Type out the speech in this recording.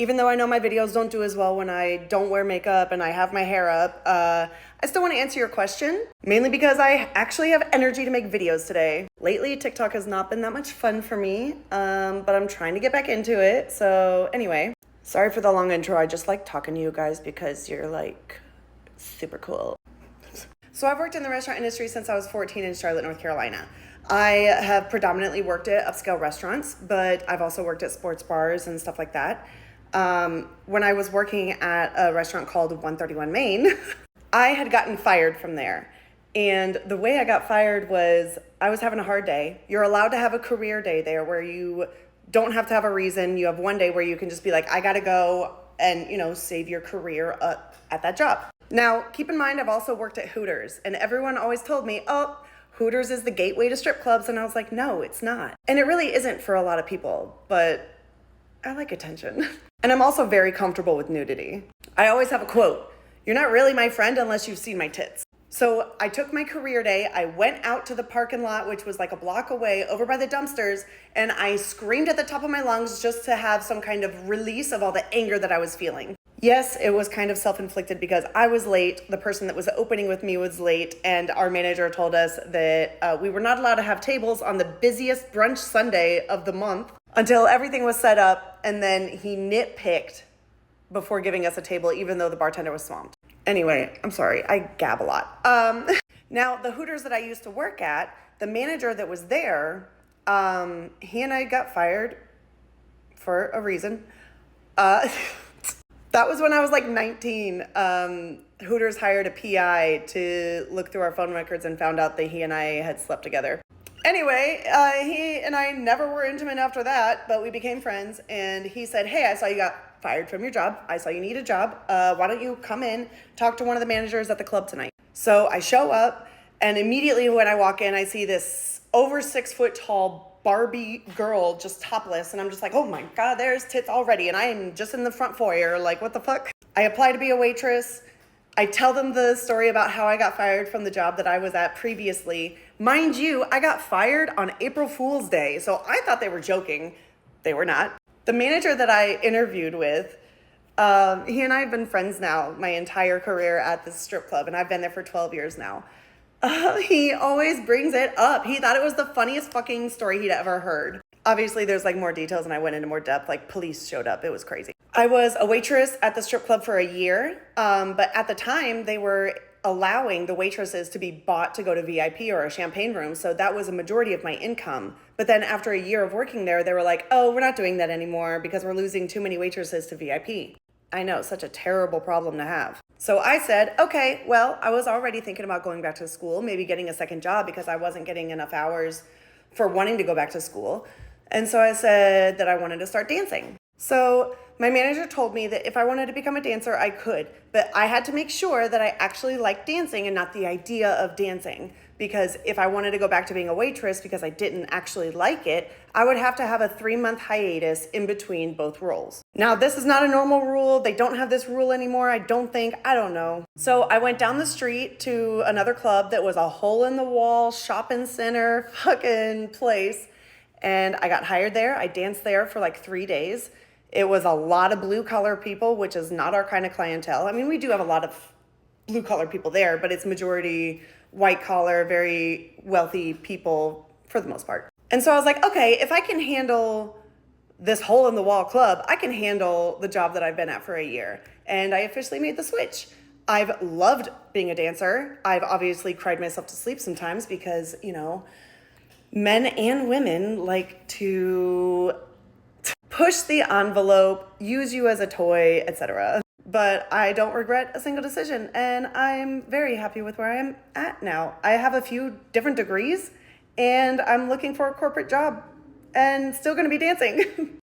Even though I know my videos don't do as well when I don't wear makeup and I have my hair up, I still want to answer your question, mainly because I actually have energy to make videos today. Lately, TikTok has not been that much fun for me, but I'm trying to get back into it. So anyway, sorry for the long intro. I just like talking to you guys because you're like super cool. So I've worked in the restaurant industry since I was 14 in Charlotte, North Carolina. I have predominantly worked at upscale restaurants, but I've also worked at sports bars and stuff like that. When I was working at a restaurant called 131 Main, I had gotten fired from there. And the way I got fired was I was having a hard day. You're allowed to have a career day there where you don't have to have a reason. You have one day where you can just be like, I gotta go and, save your career up at that job. Now, keep in mind, I've also worked at Hooters, and everyone always told me, oh, Hooters is the gateway to strip clubs. And I was like, no, it's not. And it really isn't for a lot of people, but I like attention. And I'm also very comfortable with nudity. I always have a quote, "You're not really my friend unless you've seen my tits." So I took my career day, I went out to the parking lot, which was like a block away over by the dumpsters, and I screamed at the top of my lungs just to have some kind of release of all the anger that I was feeling. Yes, it was kind of self-inflicted because I was late, the person that was opening with me was late, and our manager told us that we were not allowed to have tables on the busiest brunch Sunday of the month until everything was set up, and then he nitpicked before giving us a table, even though the bartender was swamped. Anyway, I'm sorry, I gab a lot. Now, the Hooters that I used to work at, the manager that was there, he and I got fired for a reason. That was when I was like 19. Hooters hired a PI to look through our phone records and found out that he and I had slept together. Anyway, he and I never were intimate after that, but we became friends, and he said, hey, I saw you got fired from your job. I saw you need a job. Why don't you come in, talk to one of the managers at the club tonight? So I show up, and immediately when I walk in, I see this over 6 foot tall Barbie girl just topless, and I'm just like, oh my God, there's tits already, and I am just in the front foyer, like, what the fuck? I apply to be a waitress. I tell them the story about how I got fired from the job that I was at previously. Mind you, I got fired on April Fool's Day, so I thought they were joking. They were not. The manager that I interviewed with, he and I have been friends now my entire career at this strip club, and I've been there for 12 years now. He always brings it up. He thought it was the funniest fucking story he'd ever heard. Obviously, there's like more details, and I went into more depth, like police showed up. It was crazy. I was a waitress at the strip club for a year, but at the time, they were allowing the waitresses to be bought to go to VIP or a champagne room, so that was a majority of my income. But then after a year of working there, they were like, oh, we're not doing that anymore because we're losing too many waitresses to VIP. I know, such a terrible problem to have. So I said, okay, well, I was already thinking about going back to school, maybe getting a second job because I wasn't getting enough hours for wanting to go back to school. And so I said that I wanted to start dancing. So my manager told me that if I wanted to become a dancer, I could, but I had to make sure that I actually liked dancing and not the idea of dancing. Because if I wanted to go back to being a waitress because I didn't actually like it, I would have to have a 3-month hiatus in between both roles. Now, this is not a normal rule. They don't have this rule anymore, I don't think. I don't know. So I went down the street to another club that was a hole-in-the-wall shopping center fucking place, and I got hired there. I danced there for like 3 days. It was a lot of blue-collar people, which is not our kind of clientele. I mean, we do have a lot of blue-collar people there, but it's majority white-collar, very wealthy people for the most part. And so I was like, okay, if I can handle this hole-in-the-wall club, I can handle the job that I've been at for a year. And I officially made the switch. I've loved being a dancer. I've obviously cried myself to sleep sometimes because, men and women like to push the envelope, use you as a toy, etc. But I don't regret a single decision, and I'm very happy with where I'm at now. I have a few different degrees, and I'm looking for a corporate job, and still gonna be dancing.